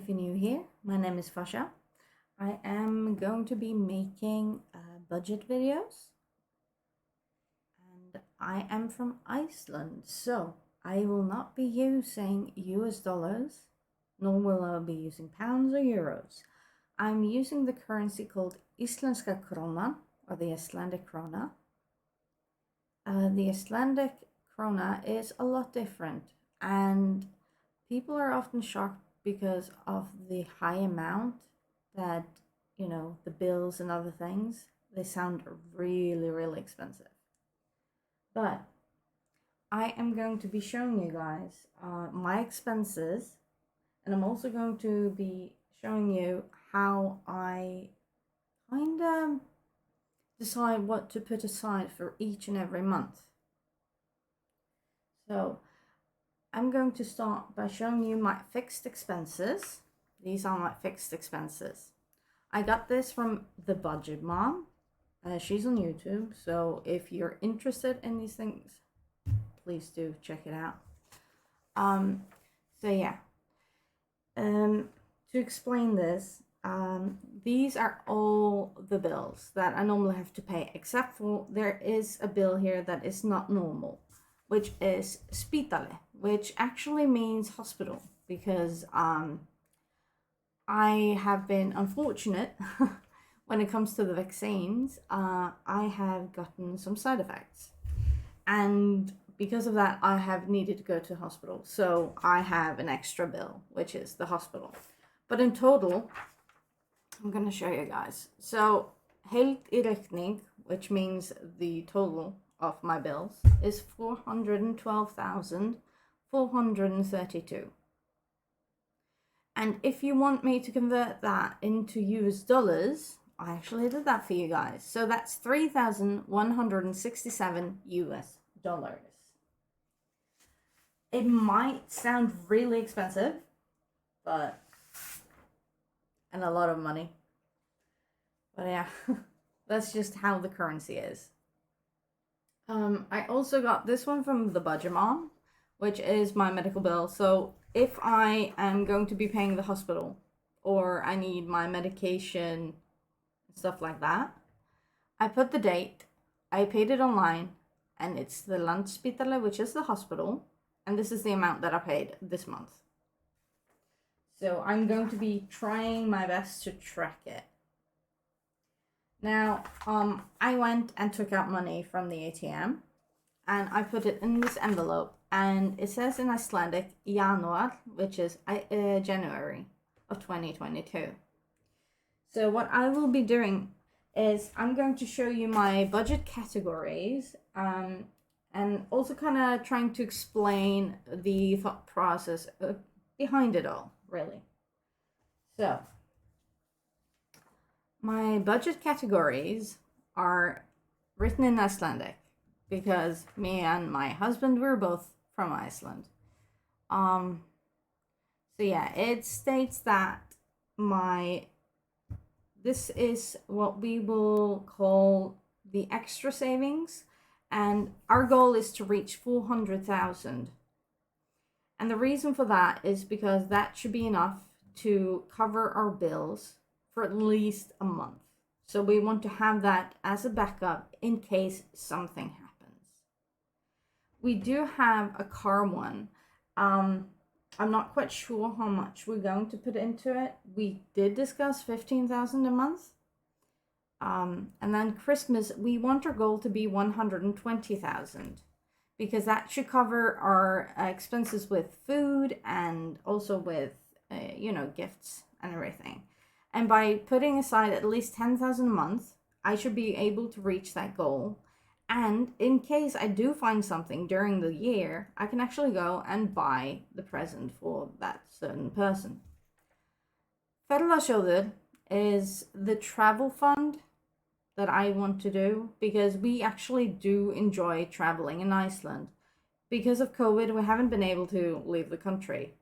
if you're new here, my name is Fosja. I am going to be making budget videos and I am from Iceland, so I will not be using US dollars, nor will I be using pounds or euros. I'm using the currency called Íslenska krona, or the Icelandic krona. The Icelandic krona is a lot different, and people are often shocked because of the high amount that, the bills and other things, they sound really, really expensive. But I am going to be showing you guys my expenses, and I'm also going to be showing you how I kind of decide what to put aside for each and every month. So I'm going to start by showing you my fixed expenses. These are my fixed expenses. I got this from the Budget Mom. She's on YouTube, so if you're interested in these things, please do check it out. So yeah. To explain this, these are all the bills that I normally have to pay, except for there is a bill here that is not normal, which is spitale, which actually means hospital, because I have been unfortunate when it comes to the vaccines. I have gotten some side effects, and because of that, I have needed to go to hospital. So I have an extra bill, which is the hospital. But in total, I'm going to show you guys. So heild I reikning, which means the total of my bills, is 412,432. And if you want me to convert that into US dollars, I actually did that for you guys. So that's 3,167 US dollars. It might sound really expensive, and a lot of money. But yeah, that's just how the currency is. I also got this one from the Budget Mom, which is my medical bill. So if I am going to be paying the hospital, or I need my medication, stuff like that, I put the date, I paid it online, and it's the Landspítala, which is the hospital, and this is the amount that I paid this month. So I'm going to be trying my best to track it. Now, I went and took out money from the ATM, and I put it in this envelope, and it says in Icelandic Januar, which is January of 2022. So what I will be doing is I'm going to show you my budget categories, and also kind of trying to explain the thought process behind it all, really. So my budget categories are written in Icelandic because me and my husband were both from Iceland. So yeah, it states that this is what we will call the extra savings, and our goal is to reach 400,000. And the reason for that is because that should be enough to cover our bills for at least a month. So we want to have that as a backup in case something happens. We do have a car one. I'm not quite sure how much we're going to put into it. We did discuss 15,000 a month. And then Christmas, we want our goal to be 120,000, because that should cover our expenses with food and also with, gifts and everything. And by putting aside at least 10,000 a month, I should be able to reach that goal. And in case I do find something during the year, I can actually go and buy the present for that certain person. Ferðasjóður is the travel fund that I want to do, because we actually do enjoy traveling in Iceland. Because of COVID, we haven't been able to leave the country.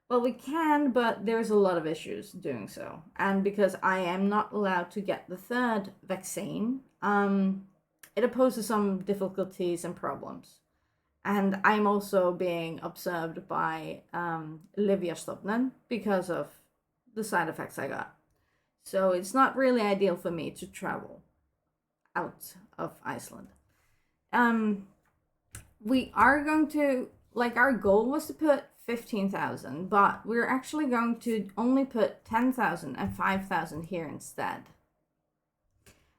Well, we can, but there's a lot of issues doing so. And because I am not allowed to get the third vaccine, it poses some difficulties and problems. And I'm also being observed by Lyfjastofnun because of the side effects I got. So it's not really ideal for me to travel out of Iceland. We are going to, like, our goal was to put 15,000, but we're actually going to only put 10,000 and 5,000 here instead.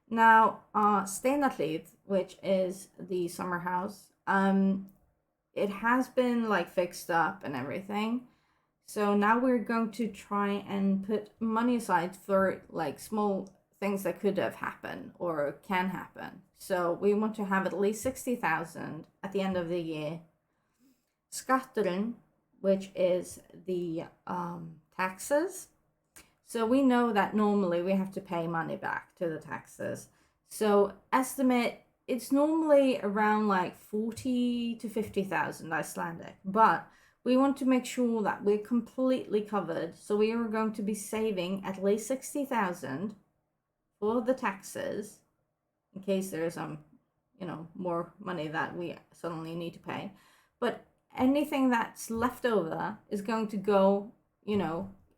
Now, Steinahlíð, which is the summer house, it has been like fixed up and everything. So now we're going to try and put money aside for like small things that could have happened or can happen. So we want to have at least 60,000 at the end of the year. Skatturinn, which is the taxes. So we know that normally we have to pay money back to the taxes. So estimate it's normally around like 40 to 50,000 Icelandic, but we want to make sure that we're completely covered. So we are going to be saving at least 60,000 for the taxes in case there is some, more money that we suddenly need to pay. But anything that's left over is going to go,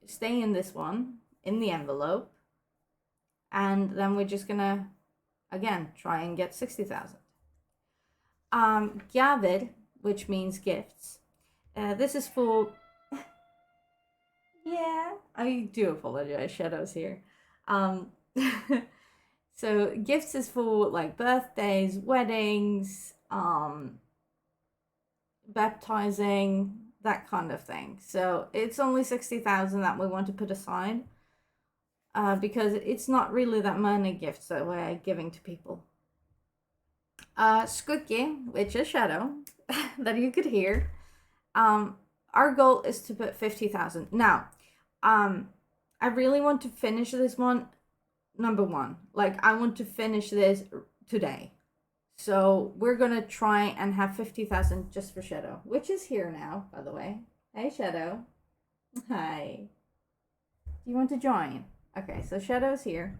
stay in this one, in the envelope. And then we're just gonna, again, try and get 60,000. Gjafir, which means gifts. This is for, yeah, I do apologize, Shadow's here. So gifts is for like birthdays, weddings, baptizing, that kind of thing. So it's only 60,000 that we want to put aside, because it's not really that many gifts that we're giving to people. Skuggi, which is Shadow, that you could hear. Our goal is to put 50,000. Now, I really want to finish this one. Number one, like I want to finish this today. So we're gonna try and have 50,000 just for Shadow, which is here now, by the way. Hey, Shadow. Hi. Do you want to join? Okay, so Shadow's here.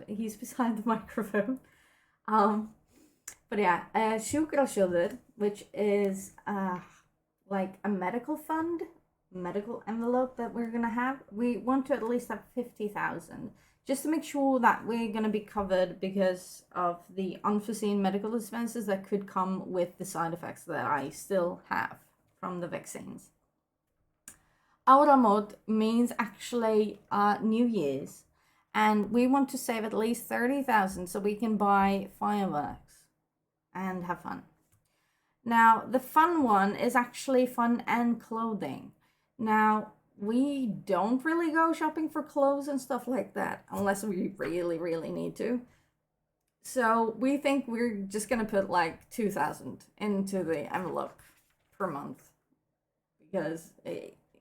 He's beside the microphone. But yeah, sjúkrasjóður, which is like a medical fund, medical envelope that we're gonna have. We want to at least have 50,000. Just to make sure that we're going to be covered because of the unforeseen medical expenses that could come with the side effects that I still have from the vaccines. Áramót means actually New Year's, and we want to save at least 30,000 so we can buy fireworks and have fun. Now, the fun one is actually fun and clothing. Now, we don't really go shopping for clothes and stuff like that unless we really, really need to. So we think we're just gonna put like 2,000 into the envelope per month because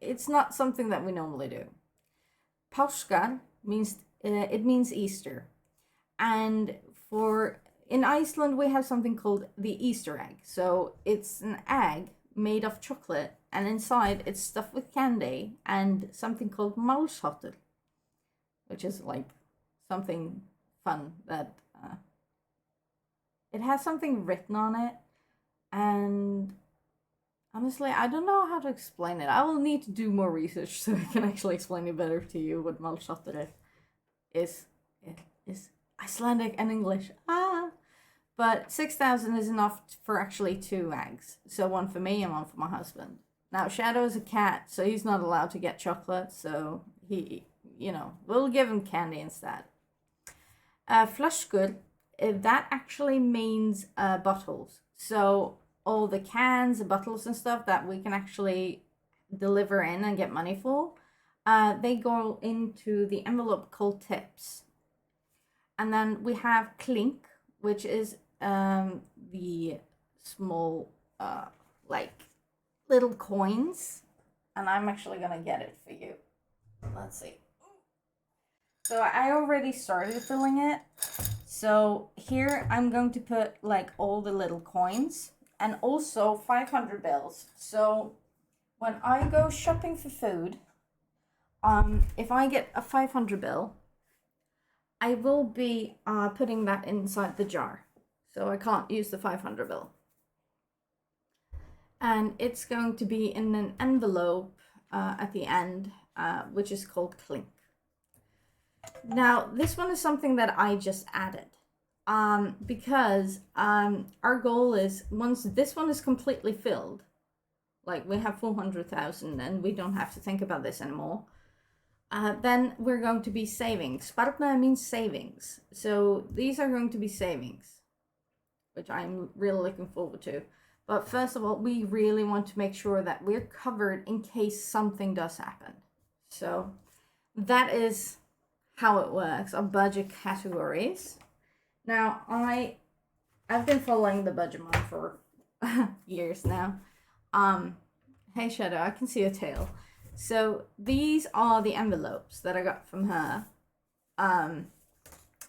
it's not something that we normally do. Páskar means it means Easter, and in Iceland we have something called the Easter egg. So it's an egg made of chocolate, and inside it's stuffed with candy and something called málsháttur, which is like something fun that it has something written on it, and honestly I don't know how to explain it. I will need to do more research so I can actually explain it better to you what málsháttur is. It is Icelandic and English. But 6,000 is enough for actually 2 eggs. So one for me and one for my husband. Now, Shadow is a cat, so he's not allowed to get chocolate. So he, we'll give him candy instead. Flöskur, that actually means bottles. So all the cans and bottles and stuff that we can actually deliver in and get money for, they go into the envelope called tips. And then we have klink, which is the small, like, little coins. And I'm actually gonna get it for you. Let's see. So I already started filling it. So here I'm going to put, like, all the little coins. And also 500 bills. So when I go shopping for food, if I get a 500 bill, I will be putting that inside the jar. So I can't use the 500 bill. And it's going to be in an envelope at the end, which is called klink. Now, this one is something that I just added. Because our goal is once this one is completely filled, like we have 400,000 and we don't have to think about this anymore, then we're going to be saving. Spartna means savings. So these are going to be savings, which I'm really looking forward to. But first of all, we really want to make sure that we're covered in case something does happen. So that is how it works, our budget categories. Now, I've been following the budget mom for years now. Hey Shadow, I can see your tail. So these are the envelopes that I got from her. And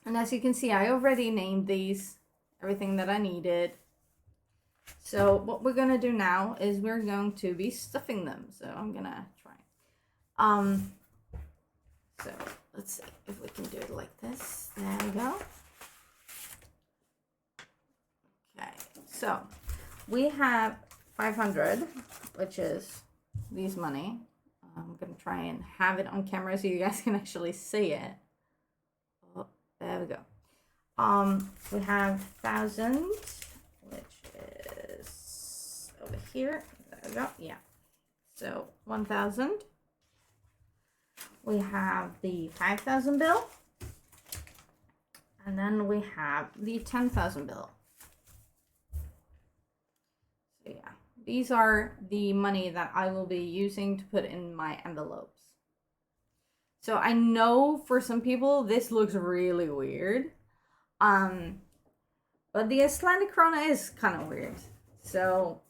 as you can see, I already named these, everything that I needed. So what we're gonna do now is we're going to be stuffing them. So I'm gonna try. So let's see if we can do it like this. There we go. Okay, so we have 500, which is these money. I'm gonna try and have it on camera so you guys can actually see it. Oh, there we go. We have 1,000, which is over here. There we go. Yeah. So 1,000. We have the 5,000 bill. And then we have the 10,000 bill. So yeah, these are the money that I will be using to put in my envelopes. So I know for some people this looks really weird. But the Icelandic krona is kind of weird. So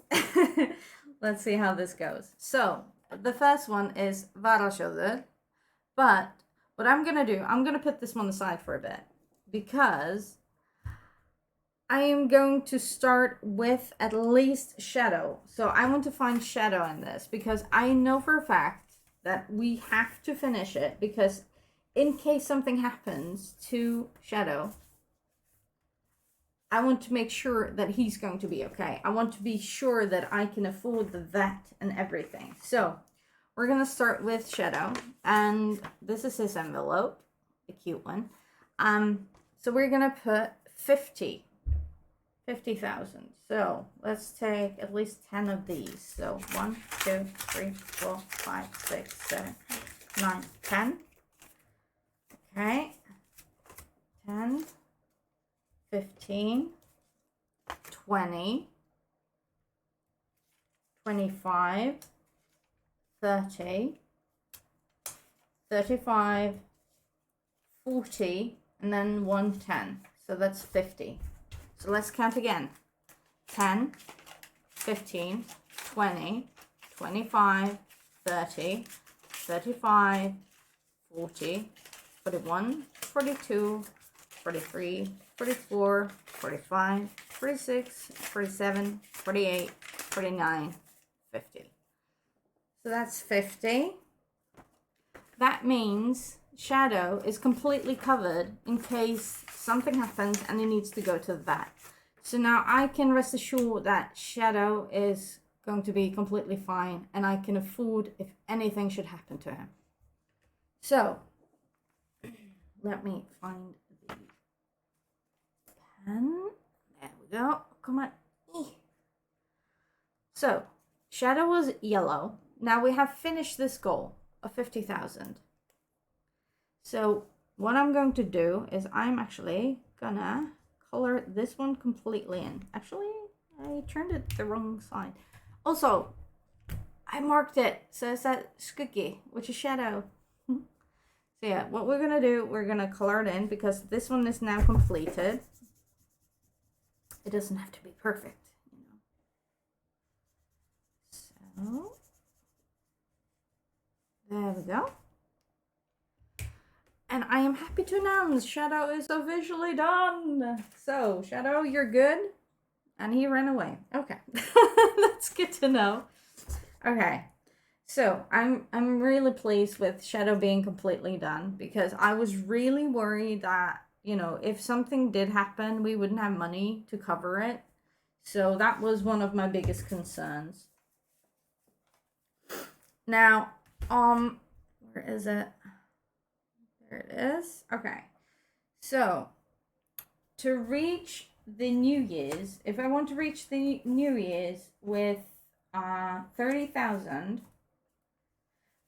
let's see how this goes. So the first one is varasjóður. But what I'm going to do, I'm going to put this one aside for a bit because I am going to start with at least Shadow. So I want to find Shadow in this because I know for a fact that we have to finish it because in case something happens to Shadow, I want to make sure that he's going to be okay. I want to be sure that I can afford the vet and everything. So we're going to start with Shadow, and this is his envelope, a cute one. So we're going to put 50,000. So let's take at least 10 of these. So 1, 2, 3, 4, 5, 6, 7, 8, 9, 10. Okay. 10, 15, 20, 25, 30, 35, 40, and then 110. So that's 50. So let's count again. 10, 15, 20, 25, 30, 35, 40, 41, 42, 43, 44, 45, 46, 47, 48, 49, 50. So that's 50. That means Shadow is completely covered in case something happens and he needs to go to the vet. So now I can rest assured that Shadow is going to be completely fine and I can afford if anything should happen to him. So let me find the pen. There we go. Come on. So Shadow was yellow. Now we have finished this goal of 50,000. So what I'm going to do is I'm actually gonna color this one completely in. Actually, I turned it the wrong side. Also, I marked it. So it's that skuggi, which is shadow. So yeah, what we're gonna do, we're gonna color it in because this one is now completed. It doesn't have to be perfect, you know. So there we go. And I am happy to announce Shadow is officially done. So, Shadow, you're good. And he ran away. Okay. That's good to know. Okay. So, I'm really pleased with Shadow being completely done because I was really worried that, you know, if something did happen, we wouldn't have money to cover it. So, that was one of my biggest concerns. Now, where is it? There it is. Okay. So, to reach the New Year's, if I want to reach the New Year's with 30,000,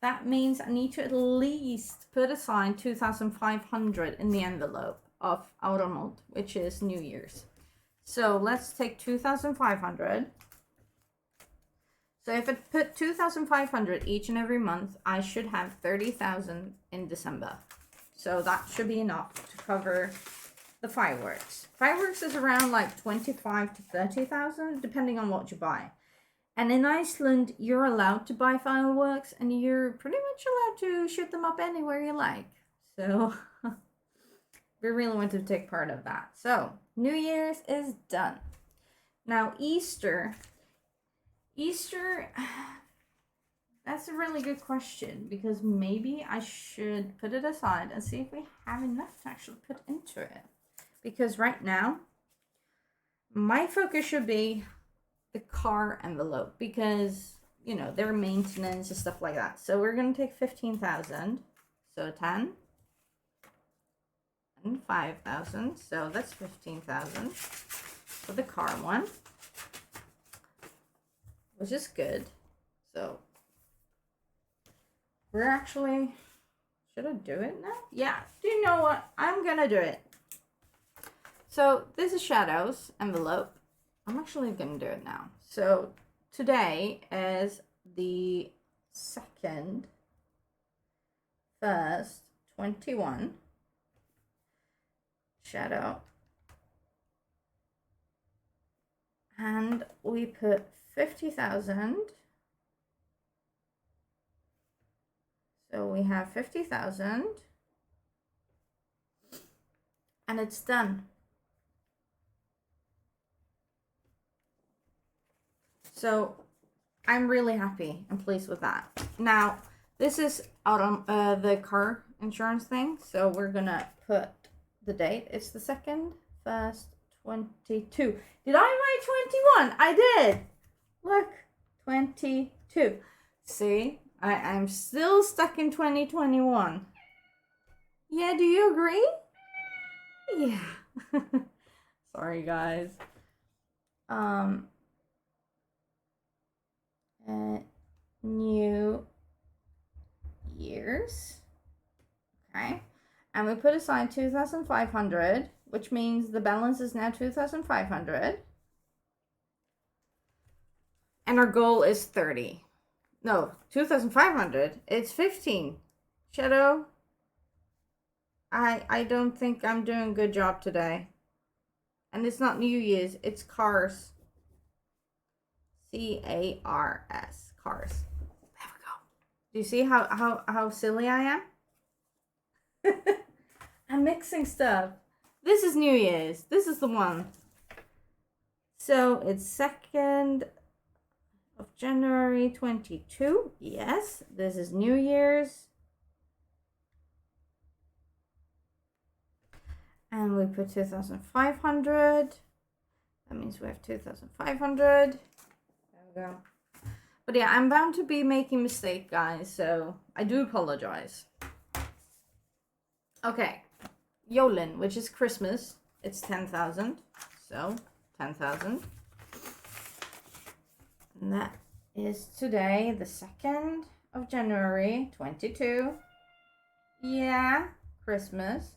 that means I need to at least put aside 2,500 in the envelope of Automod, which is New Year's. So let's take 2,500. So if I put 2,500 each and every month, I should have 30,000 in December. So that should be enough to cover the fireworks. Fireworks is around like 25 to 30,000, depending on what you buy. And in Iceland, you're allowed to buy fireworks, and you're pretty much allowed to shoot them up anywhere you like. So we really want to take part of that. So New Year's is done. Now Easter, that's a really good question, because maybe I should put it aside and see if we have enough to actually put into it. Because right now, my focus should be the car envelope, because, you know, their maintenance and stuff like that. So we're going to take 15,000. So 10 and 5,000. So that's 15,000 for the car one, which is good. So we're actually, should I do it now? Yeah, do you know what? I'm gonna do it. So this is Shadow's envelope. I'm actually gonna do it now. So today is the 2nd, 1st, 21. Shadow. And we put 50,000. So we have 50,000. And it's done. So I'm really happy and pleased with that. Now, this is out on the car insurance thing. So we're gonna put the date. It's the 2nd, 1st, 22. Did I write 21? I did. Look, 22. See, I'm still stuck in 2021. Yeah, do you agree? Yeah. Sorry, guys. New Year's. Okay. And we put aside 2,500, which means the balance is now 2,500. And our goal is 30. No, 2,500. It's 15. Shadow, I don't think I'm doing a good job today. And it's not New Year's, it's cars. C-A-R-S. Cars. There we go. Do you see how silly I am? I'm mixing stuff. This is New Year's. This is the one. So it's 2nd of January 22. Yes, this is New Year's. And we put 2,500. That means we have 2,500. There we go. But yeah, I'm bound to be making mistakes, guys, so I do apologize. Okay. Jolin, which is Christmas. It's 10,000. So, 10,000. And that is today, the 2nd of January, 22. Yeah, Christmas.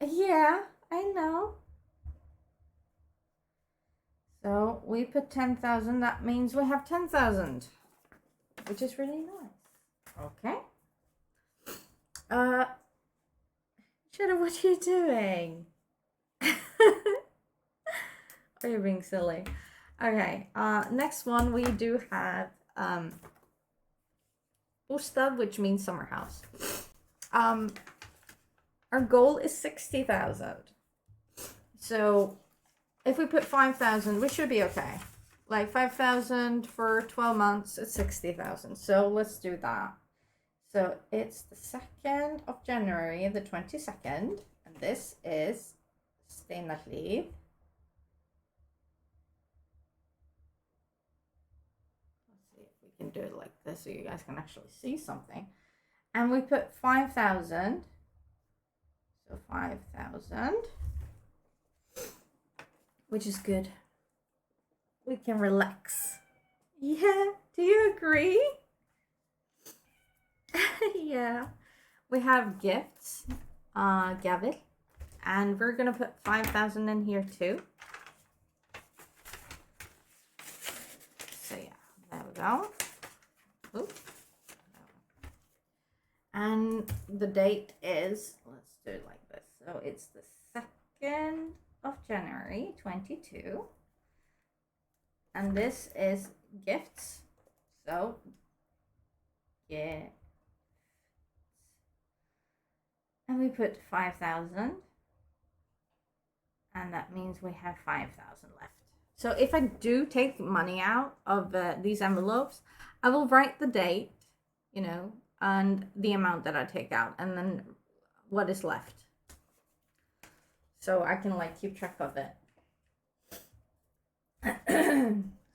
Yeah, I know. So we put 10,000. That means we have 10,000, which is really nice. Okay. Shadow, what are you doing? Are you being silly? Okay. Next one we do have Bostad, which means summer house. Our goal is 60,000. So if we put 5,000, we should be okay. Like 5,000 for 12 months, it's 60,000. So let's do that. So it's the 2nd of January, the 22nd, and this is Steinarliv. Let's see if we can do it like this so you guys can actually see something. And we put 5,000. So 5,000. Which is good. We can relax. Yeah, do you agree? Yeah. We have gifts, Gavit. And we're gonna put 5,000 in here too. So yeah, there we go. Oops. And the date is, let's do it like this. So it's the 2nd of January 22. And this is gifts. So, yeah. And we put 5,000. And that means we have 5,000 left. So if I do take money out of these envelopes, I will write the date, you know, and the amount that I take out, and then what is left. So I can like keep track of it.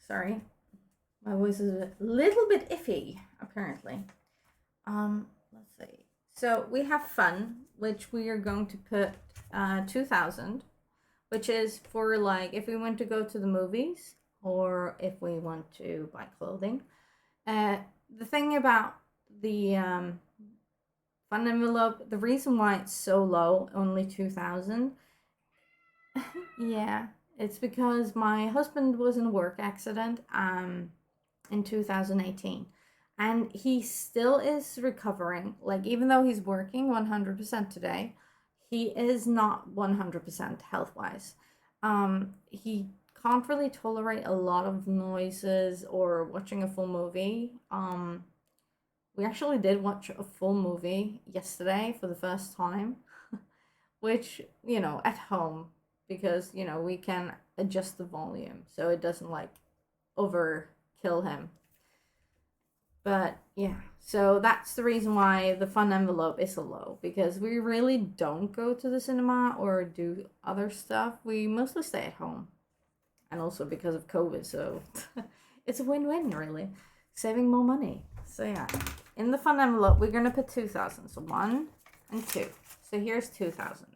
Sorry. My voice is a little bit iffy, apparently. Let's see. So we have fun, which we are going to put 2,000, which is for like if we want to go to the movies or if we want to buy clothing. The thing about the fun envelope, the reason why it's so low, only 2,000, yeah, it's because my husband was in a work accident in 2018. And he still is recovering. Like, even though he's working 100% today, he is not 100% health-wise. He can't really tolerate a lot of noises or watching a full movie. We actually did watch a full movie yesterday for the first time, which, you know, at home, because, you know, we can adjust the volume so it doesn't like overkill him. But yeah, so that's the reason why the fun envelope is so low, because we really don't go to the cinema or do other stuff. We mostly stay at home. And also because of COVID, so it's a win-win, really. Saving more money. So yeah, in the fun envelope, we're going to put 2,000. So 1 and 2. So here's 2,000.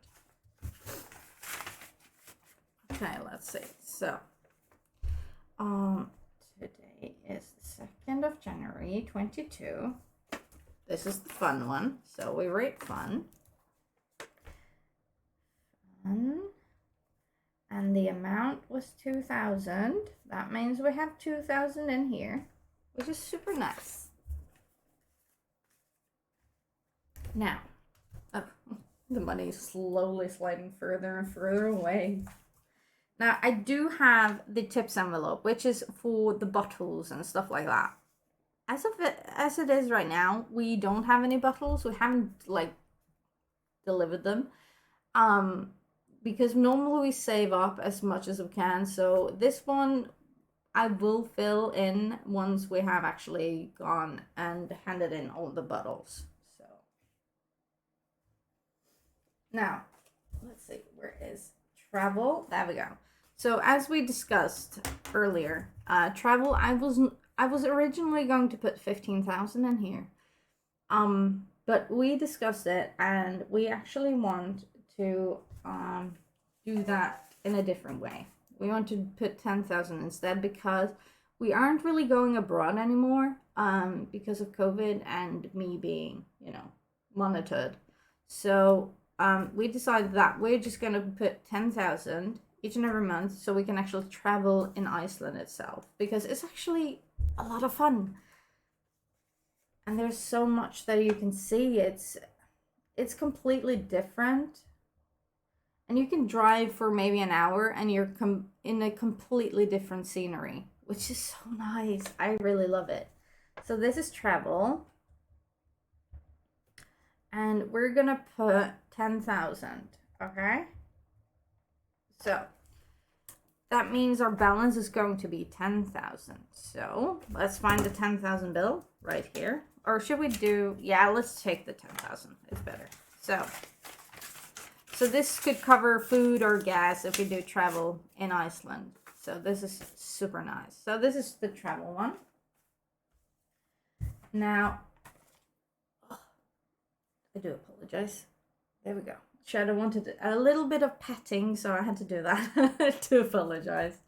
Okay, let's see. So, today is the 2nd of January, 22. This is the fun one. So we rate fun. Fun. And the amount was 2,000. That means we have 2,000 in here, which is super nice. Now, the money is slowly sliding further and further away. Now, I do have the tips envelope, which is for the bottles and stuff like that. As it is right now, we don't have any bottles. We haven't like delivered them. Because normally we save up as much as we can. So this one I will fill in once we have actually gone and handed in all the bottles. So now, let's see, where is travel? There we go. So as we discussed earlier, travel, I was originally going to put 15,000 in here. But we discussed it and we actually want to do that in a different way. We want to put 10,000 instead because we aren't really going abroad anymore because of COVID and me being, you know, monitored. So we decided that we're just going to put 10,000 each and every month so we can actually travel in Iceland itself, because it's actually a lot of fun. And there's so much that you can see. It's completely different. And you can drive for maybe an hour and you're in a completely different scenery, which is so nice. I really love it. So this is travel. And we're going to put 10,000, okay? So that means our balance is going to be 10,000. So let's find the 10,000 bill right here. Or should we do, yeah, let's take the 10,000. It's better. So this could cover food or gas if we do travel in Iceland. So this is super nice. So this is the travel one. Now, I do apologize. There we go. Shadow wanted a little bit of petting, so I had to do that to apologize.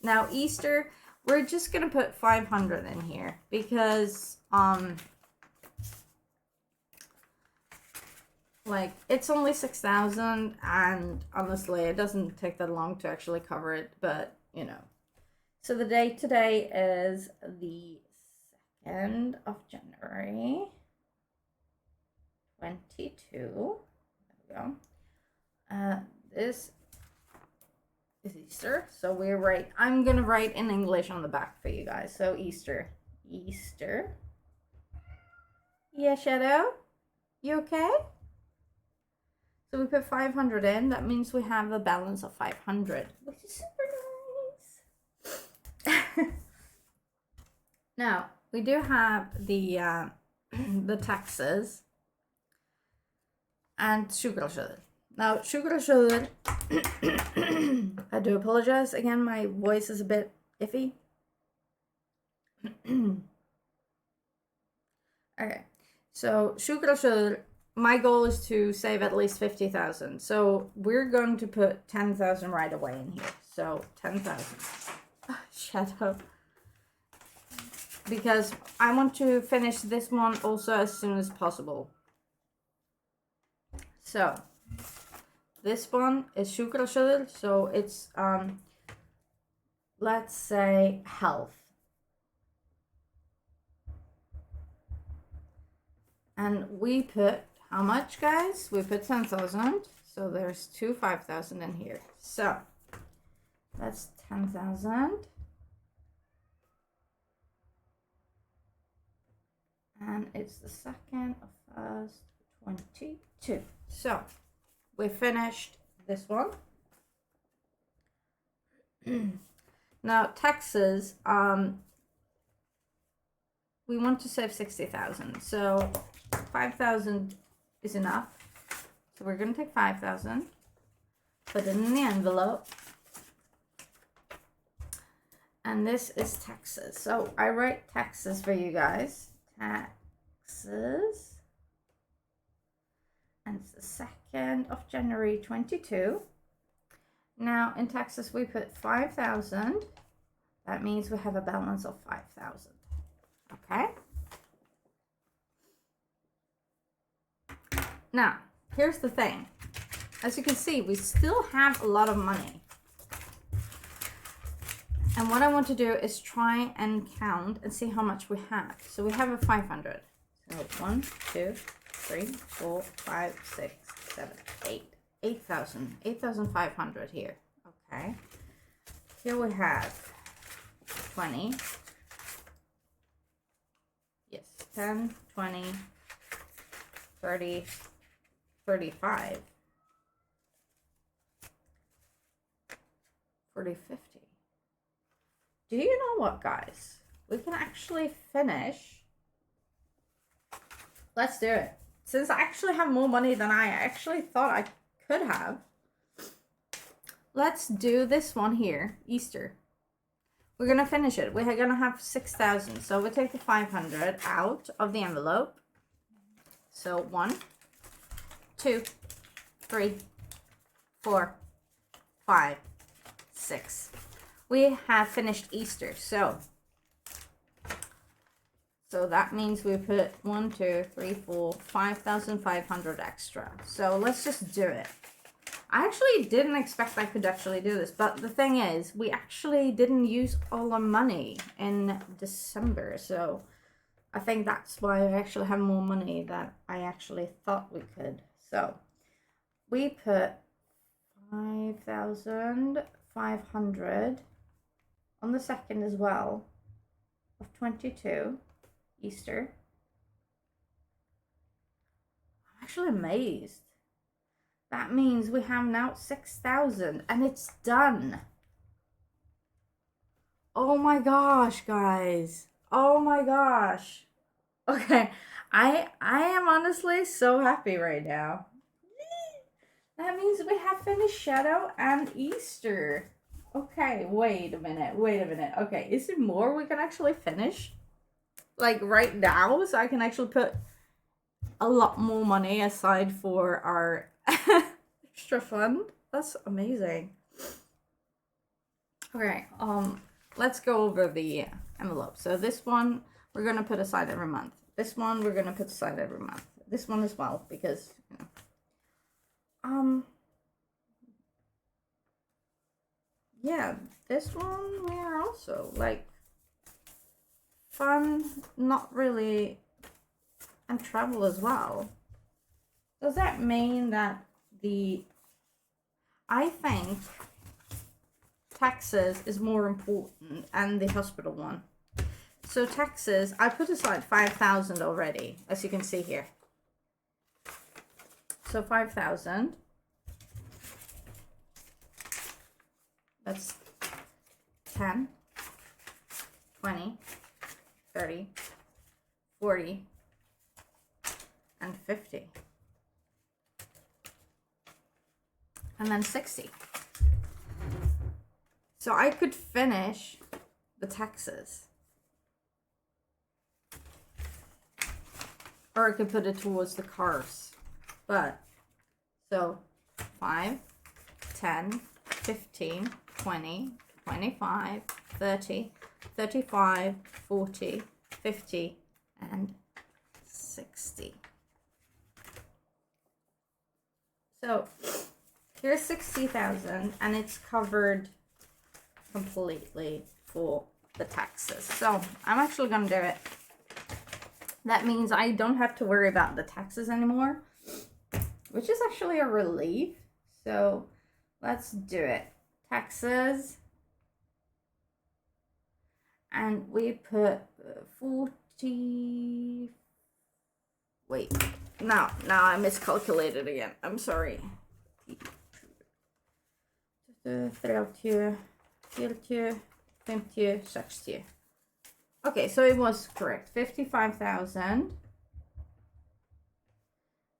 Now, Easter, we're just going to put 500 in here because, like, it's only 6,000, and honestly, it doesn't take that long to actually cover it, but, you know. So the date today is the 2nd of January, 22. There we go. This is Easter, so I'm gonna write in English on the back for you guys. So Easter. Yeah, Shadow? You okay? So we put 500 in. That means we have a balance of 500, which is super nice. Now, we do have the the taxes and sugarsugar. Now, sugarsugar, I do apologize. Again, my voice is a bit iffy. Okay, so sugarsugar, my goal is to save at least 50,000. So we're going to put 10,000 right away in here. So 10,000. Shut up. Because I want to finish this one also as soon as possible. So this one is sugarsugar, so it's let's say health. And we put how much, guys? We put 10,000. So there's 5,000 in here. So that's 10,000. And it's the 2nd of 1st, 22. So we finished this one. Now taxes, we want to save 60,000. So 5,000 is enough. So we're going to take 5,000, put it in the envelope. And this is taxes. So I write taxes for you guys. Taxes. And it's the 2nd of January 22. Now in taxes we put 5,000. That means we have a balance of 5,000. Okay. Now, here's the thing. As you can see, we still have a lot of money. And what I want to do is try and count and see how much we have. So we have a 500. So 1, 2, 3, 4, 5, 6, 7, 8. 8,000. 8,500 here. Okay. Here we have 20. Yes, 10, 20, 30, 35, 40, 50. Do you know what, guys? We can actually finish. Let's do it. Since I actually have more money than I actually thought I could have. Let's do this one here, Easter. We're going to finish it. We're going to have 6,000. So we take the 500 out of the envelope. So 1, 2, 3, 4, 5, 6. We have finished Easter. So that means we put 1, 2, 3, 4, 5,500 extra. So let's just do it. I actually didn't expect I could actually do this, but the thing is, we actually didn't use all our money in December, so I think that's why I actually have more money than I actually thought we could. So we put 5,500 on the 2nd as well of 22, Easter. I'm actually amazed. That means we have now 6,000 and it's done. Oh my gosh, guys. Oh my gosh. Okay, I am honestly so happy right now. That means we have finished Shadow and Easter. Okay, wait a minute. Okay, is there more we can actually finish? Like right now, so I can actually put a lot more money aside for our extra fund. That's amazing. Okay, let's go over the envelope. So this one we're gonna put aside every month. This one we're gonna put aside every month. This one as well, because you know. Yeah, this one we are also like fun, not really, and travel as well. Does that mean that I think taxes is more important and the hospital one. So taxes, I put aside 5,000 already, as you can see here. So 5,000. That's 10, 20, 30, 40, and 50. And then 60. So I could finish the taxes. Or I could put it towards the cars. But, so 5, 10, 15, 20, 25, 30, 35, 40, 50, and 60. So here's 60,000 and it's covered completely for the taxes. So I'm actually gonna do it. That means I don't have to worry about the taxes anymore, which is actually a relief. So let's do it. Taxes. And we put 40. Wait, now I miscalculated again. I'm sorry. 30, 40, 50, 60. Okay, so it was correct. 55,000.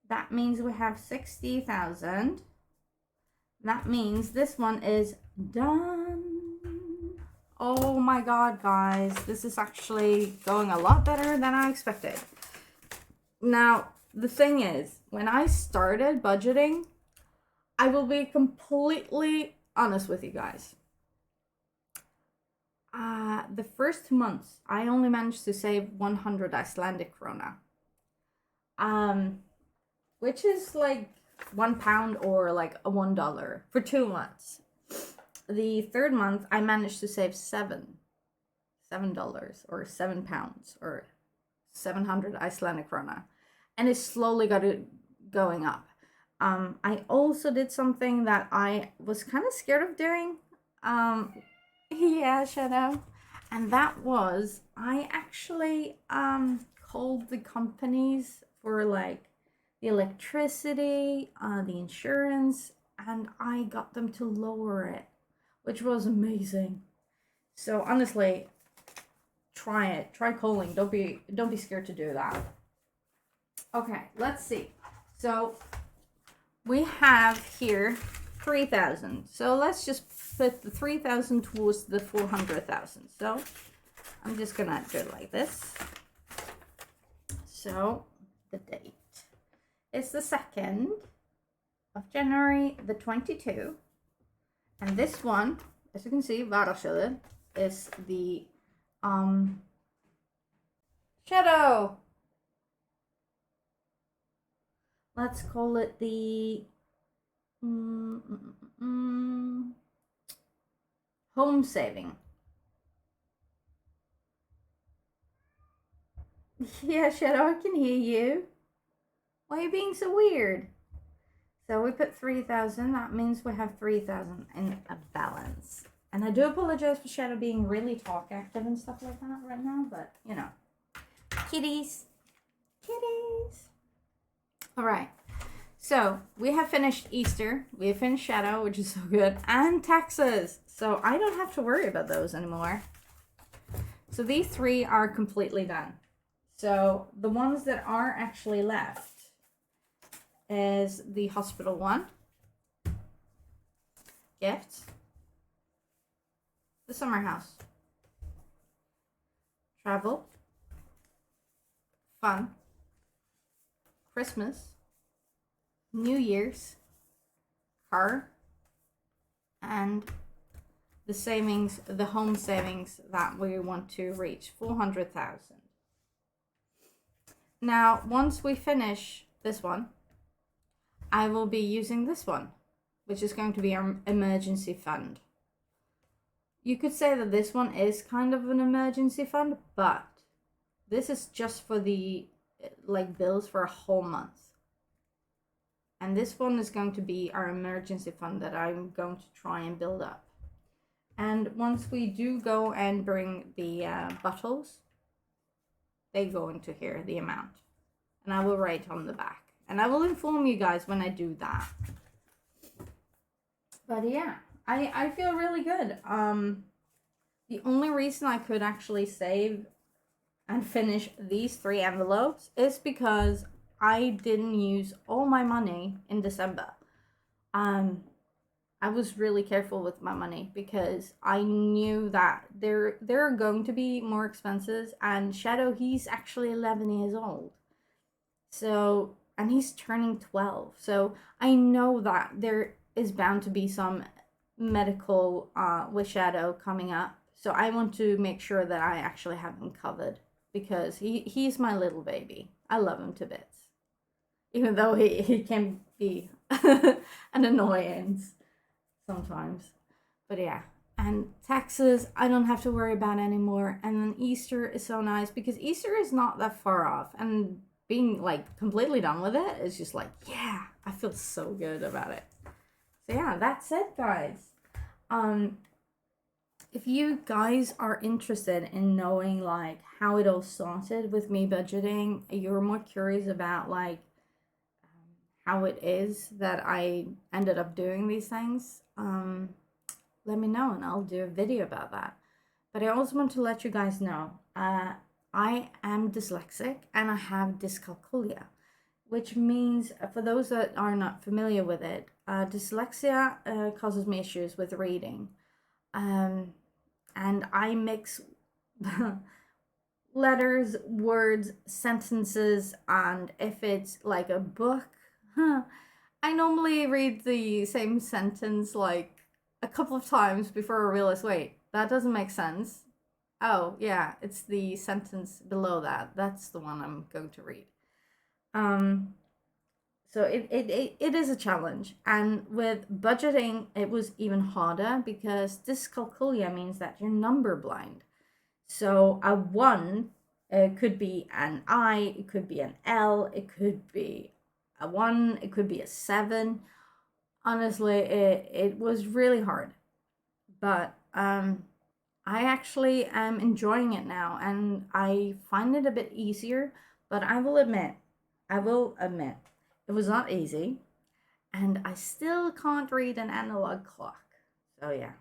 That means we have 60,000. That means this one is done. Oh my god, guys. This is actually going a lot better than I expected. Now, the thing is, when I started budgeting, I will be completely honest with you guys. The first months, I only managed to save 100 Icelandic krona. Which is like £1 or like a $1 for 2 months. The third month, I managed to save $7 or £7 or 700 Icelandic krona, and it slowly got it going up. I also did something that I was kind of scared of doing. Yeah, Shadow. And that was, I actually called the companies for like the electricity, the insurance, and I got them to lower it, which was amazing. So honestly, try it. Try calling. Don't be scared to do that. Okay, let's see. So we have here 3,000. So let's just put the 3,000 towards the 400,000. So I'm just gonna do it like this. So the date is the 2nd of January, the 22. And this one, as you can see, Varasjöður is the Shadow. Let's call it the home saving. Yeah, Shadow, I can hear you. Why are you being so weird? So we put 3,000. That means we have 3,000 in a balance. And I do apologize for Shadow being really talk active and stuff like that right now, but you know, kitties. All right. So we have finished Easter. We have finished Shadow, which is so good, and taxes. So I don't have to worry about those anymore. So these 3 are completely done. So the ones that are actually left is the hospital one, gifts, the summer house, travel, fun, Christmas, New Year's, car, and the savings, the home savings that we want to reach 400,000. Now, once we finish this one, I will be using this one, which is going to be our emergency fund. You could say that this one is kind of an emergency fund, but this is just for the bills for a whole month. And this one is going to be our emergency fund that I'm going to try and build up. And once we do go and bring the bottles, they go into here, the amount. And I will write on the back. And I will inform you guys when I do that. But yeah, I feel really good. The only reason I could actually save and finish these 3 envelopes is because I didn't use all my money in December. I was really careful with my money because I knew that there are going to be more expenses, and Shadow, he's actually 11 years old. So, and he's turning 12. So I know that there is bound to be some medical with Shadow coming up. So I want to make sure that I actually have him covered because he's my little baby. I love him to bits. Even though he can be an annoyance sometimes. But yeah. And taxes, I don't have to worry about anymore. And then Easter is so nice because Easter is not that far off. And being completely done with it is just yeah, I feel so good about it. So yeah, that's it, guys. If you guys are interested in knowing how it all started with me budgeting, you're more curious about how it is that I ended up doing these things, let me know and I'll do a video about that. But I also want to let you guys know, I am dyslexic and I have dyscalculia, which means, for those that are not familiar with it, dyslexia causes me issues with reading. And I mix letters, words, sentences, and if it's like a book, I normally read the same sentence a couple of times before I realize, wait, that doesn't make sense. Oh, yeah, it's the sentence below that. That's the one I'm going to read. So it is a challenge. And with budgeting, it was even harder because dyscalculia means that you're number blind. So a 1 could be an I, it could be an L, it could be a 1, it could be a 7. Honestly, it was really hard. But I actually am enjoying it now and I find it a bit easier, but I will admit, it was not easy, and I still can't read an analog clock. So yeah,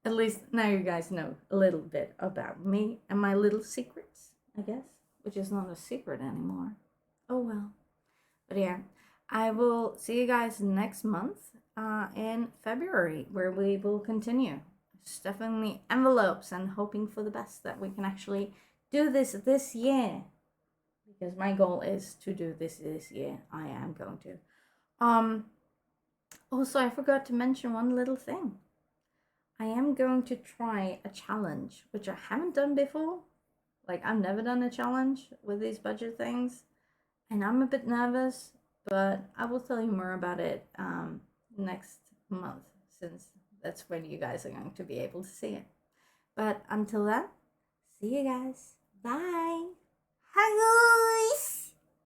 at least now you guys know a little bit about me and my little secrets, I guess, which is not a secret anymore. Oh well. But yeah, I will see you guys next month in February, where we will continue stuffing the envelopes and hoping for the best that we can actually do this year. Because my goal is to do this year. I am going to. Also, I forgot to mention one little thing. I am going to try a challenge, which I haven't done before. I've never done a challenge with these budget things. And I'm a bit nervous, but I will tell you more about it next month, since that's when you guys are going to be able to see it. But until then, see you guys. Bye. Hi guys.